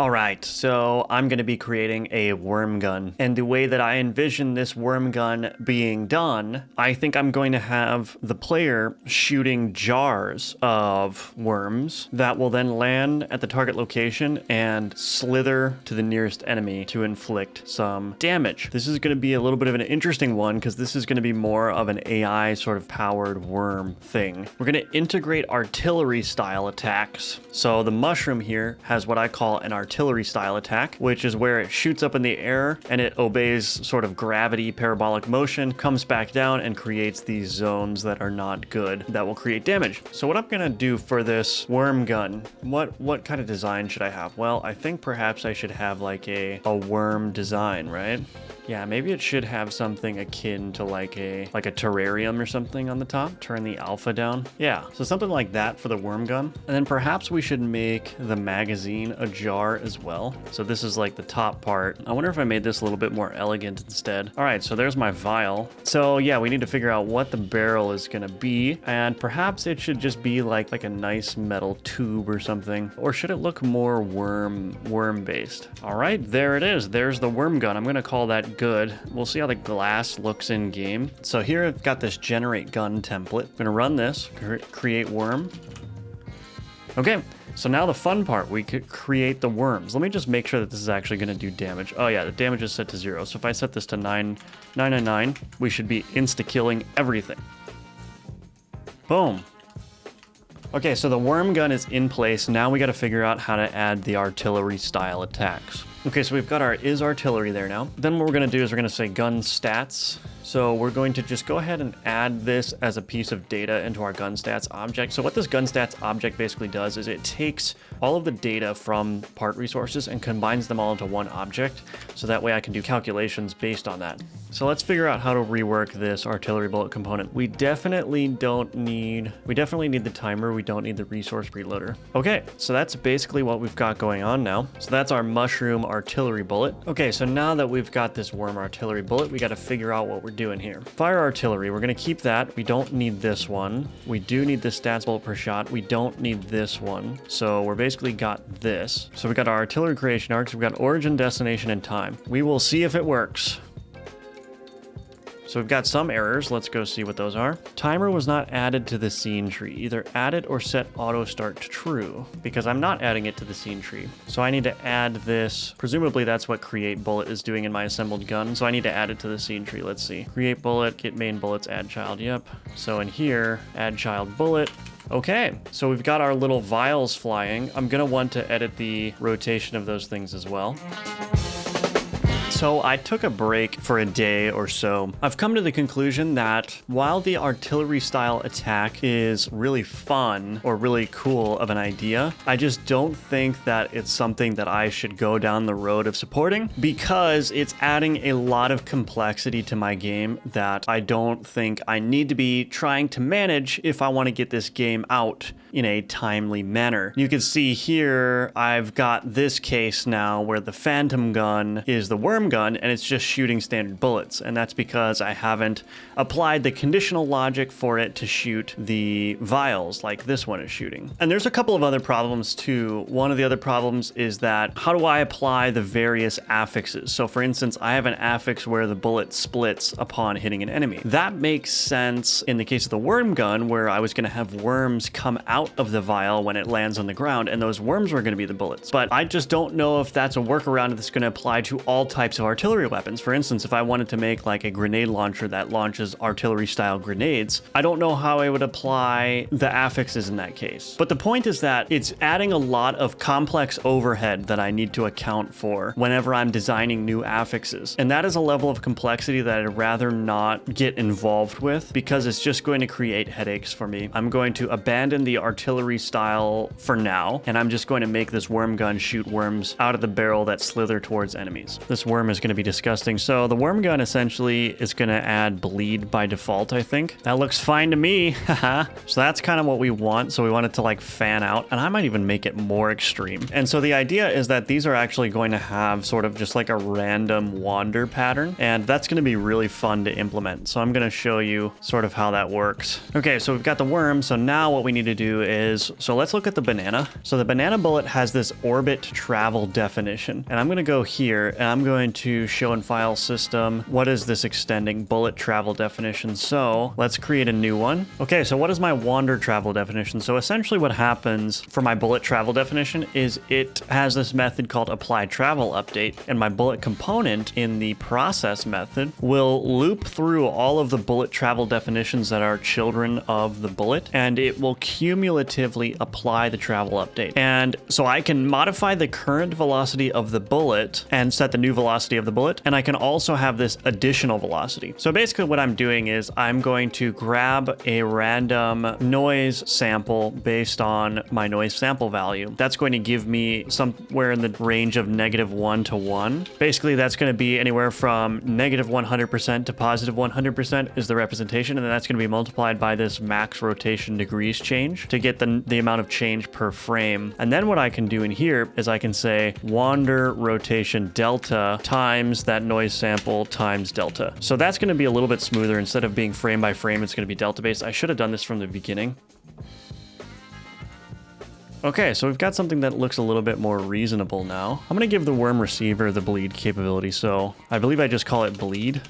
All right, so I'm going to be creating a worm gun. And the way that I envision this worm gun being done, I think I'm going to have the player shooting jars of worms that will then land at the target location and slither to the nearest enemy to inflict some damage. This is going to be a little bit of an interesting one because this is going to be more of an AI sort of powered worm thing. We're going to integrate artillery style attacks. So the mushroom here has what I call an artillery style attack, which is where it shoots up in the air and it obeys sort of gravity parabolic motion, comes back down and creates these zones that are not good that will create damage. So what I'm gonna do for this worm gun, what kind of design should I have? Well, I think perhaps I should have like a worm design, right? Yeah, maybe it should have something akin to like a terrarium or something on the top. Turn the alpha down. Yeah, so something like that for the worm gun. And then perhaps we should make the magazine a jar as well. So this is like the top part. I wonder if I made this a little bit more elegant instead. All right, so there's my vial. So yeah, we need to figure out what the barrel is gonna be. And perhaps it should just be like a nice metal tube or something. Or should it look more worm based? All right, there it is. There's the worm gun. I'm gonna call that good. We'll see how the glass looks in game. So here I've got this generate gun template. I'm gonna run this, create worm. Okay, so now the fun part, we could create the worms. Let me just make sure that this is actually gonna do damage. Oh yeah, the damage is set to 0. So if I set this to 999, we should be insta-killing everything. Boom. Okay, so the worm gun is in place. Now we gotta figure out how to add the artillery style attacks. Okay, so we've got our is artillery there now. Then what we're gonna do is we're gonna say gun stats. So we're going to just go ahead and add this as a piece of data into our gun stats object. So what this gun stats object basically does is it takes all of the data from part resources and combines them all into one object. So that way I can do calculations based on that. So let's figure out how to rework this artillery bullet component. We definitely need the timer. We don't need the resource preloader. Okay, so that's basically what we've got going on now. So that's our mushroom artillery bullet. Okay, so now that we've got this worm artillery bullet, we got to figure out what we're doing here. Fire artillery, we're going to keep that. We don't need this one. We do need the stats bullet per shot. We don't need this one. So we're basically got this. So we got our artillery creation arcs. We've got origin, destination, and time. We will see if it works. So we've got some errors. Let's go see what those are. Timer was not added to the scene tree. Either add it or set auto start to true, because I'm not adding it to the scene tree. So I need to add this. Presumably that's what create bullet is doing in my assembled gun. So I need to add it to the scene tree. Let's see. Create bullet, get main bullets, add child. Yep. So in here, add child bullet. Okay, so we've got our little vials flying. I'm gonna want to edit the rotation of those things as well. So I took a break for a day or so. I've come to the conclusion that while the artillery style attack is really fun or really cool of an idea, I just don't think that it's something that I should go down the road of supporting because it's adding a lot of complexity to my game that I don't think I need to be trying to manage if I want to get this game out in a timely manner. You can see here, I've got this case now where the phantom gun is the worm gun and it's just shooting standard bullets. And that's because I haven't applied the conditional logic for it to shoot the vials like this one is shooting. And there's a couple of other problems too. One of the other problems is that how do I apply the various affixes? So for instance, I have an affix where the bullet splits upon hitting an enemy. That makes sense in the case of the worm gun where I was gonna have worms come out of the vial when it lands on the ground, and those worms were going to be the bullets. But I just don't know if that's a workaround that's going to apply to all types of artillery weapons. For instance, if I wanted to make like a grenade launcher that launches artillery style grenades, I don't know how I would apply the affixes in that case. But the point is that it's adding a lot of complex overhead that I need to account for whenever I'm designing new affixes. And that is a level of complexity that I'd rather not get involved with because it's just going to create headaches for me. I'm going to abandon the artillery style for now, and I'm just going to make this worm gun shoot worms out of the barrel that slither towards enemies. This worm worm is going to be disgusting. So the worm gun essentially is going to add bleed by default, I think. That looks fine to me. Haha. So that's kind of what we want. So we want it to like fan out, and I might even make it more extreme. And so the idea is that these are actually going to have sort of just like a random wander pattern, and that's going to be really fun to implement. So I'm going to show you sort of how that works. Okay, so we've got the worm. So now what we need to do is, so let's look at the banana. So the banana bullet has this orbit travel definition, and I'm going to go here and I'm going to show in file system, what is this extending bullet travel definition? So let's create a new one. Okay, so what is my wander travel definition? So essentially what happens for my bullet travel definition is it has this method called apply travel update, and my bullet component in the process method will loop through all of the bullet travel definitions that are children of the bullet, and it will cumulatively apply the travel update. And so I can modify the current velocity of the bullet and set the new velocity of the bullet, and I can also have this additional velocity. So basically what I'm doing is I'm going to grab a random noise sample based on my noise sample value. That's going to give me somewhere in the range of -1 to 1. Basically that's going to be anywhere from -100% to +100% is the representation, and then that's going to be multiplied by this max rotation degrees change to get the amount of change per frame. And then what I can do in here is I can say wander rotation delta times that noise sample times delta. So that's going to be a little bit smoother. Instead of being frame by frame, it's going to be delta based. I should have done this from the beginning. Okay, so we've got something that looks a little bit more reasonable now. I'm going to give the worm receiver the bleed capability. So I believe I just call it bleed.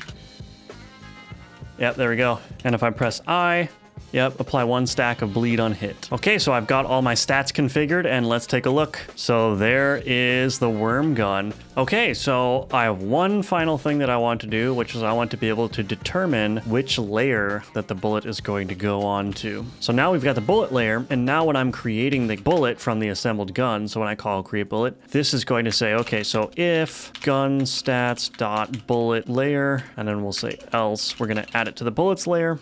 Yep, there we go. And if I press I, yep, apply 1 stack of bleed on hit. Okay, so I've got all my stats configured, and let's take a look. So there is the worm gun. Okay, so I have one final thing that I want to do, which is I want to be able to determine which layer that the bullet is going to go on to. So now we've got the bullet layer, and now when I'm creating the bullet from the assembled gun, so when I call create bullet, this is going to say, okay, so if gun stats dot bullet layer, and then we'll say else, we're going to add it to the bullets layer.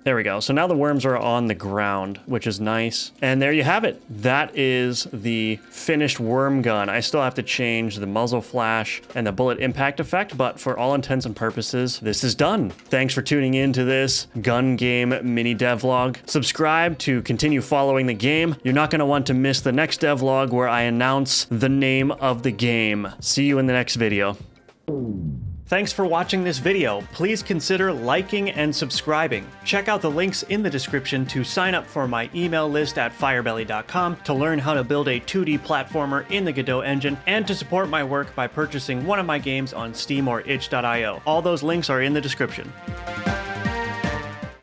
There we go. So now the worms are on the ground, which is nice. And there you have it. That is the finished worm gun. I still have to change the muzzle flash and the bullet impact effect, but for all intents and purposes, this is done. Thanks for tuning in to this gun game mini devlog. Subscribe to continue following the game. You're not going to want to miss the next devlog where I announce the name of the game. See you in the next video. Thanks for watching this video. Please consider liking and subscribing. Check out the links in the description to sign up for my email list at firebelly.com to learn how to build a 2D platformer in the Godot engine, and to support my work by purchasing one of my games on Steam or itch.io. All those links are in the description.